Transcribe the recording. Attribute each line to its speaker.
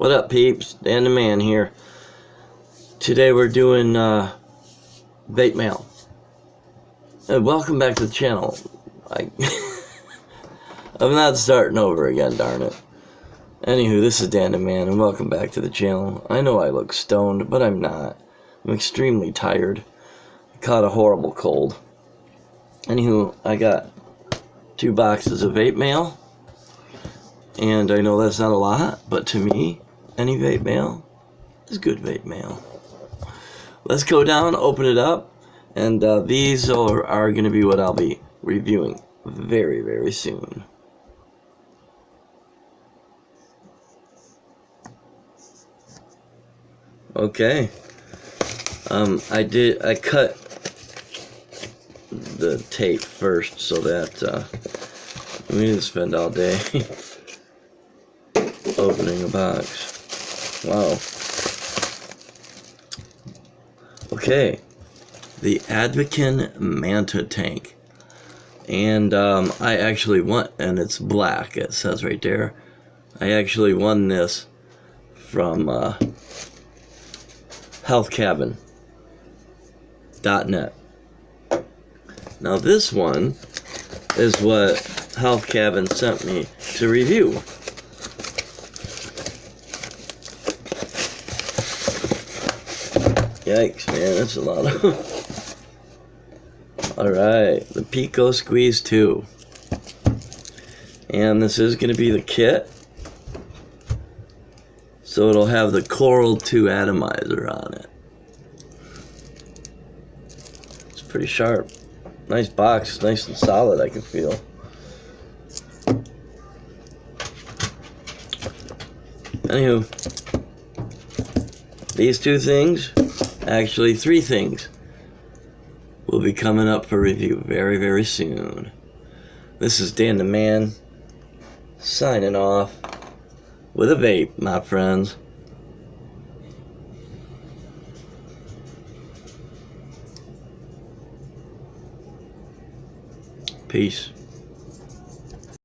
Speaker 1: What up, peeps? Dan the Man here. Today we're doing vape mail. Welcome back to the channel. I'm not starting over again, darn it. Anywho, this is Dan the Man, and welcome back to the channel. I know I look stoned, but I'm not. I'm extremely tired. I caught a horrible cold. Anywho, I got 2 boxes of vape mail. And I know that's not a lot, but to me, any vape mail is good vape mail. Let's go down, open it up, and these are going to be what I'll be reviewing very, very soon. Okay. I cut the tape first so that we didn't spend all day opening a box. Wow. Okay. The Advken Manta Tank. And I actually won, and it's black, it says right there. I actually won this from healthcabin.net. Now this one is what Healthcabin sent me to review. Yikes, man, that's a lot of... Alright, the Pico Squeeze 2. And this is going to be the kit. So it'll have the Coral 2 atomizer on it. It's pretty sharp. Nice box, nice and solid, I can feel. Anywho, these 2 things, actually 3 things, will be coming up for review very, very soon. This is Dan the Man, signing off with a vape, my friends. Peace.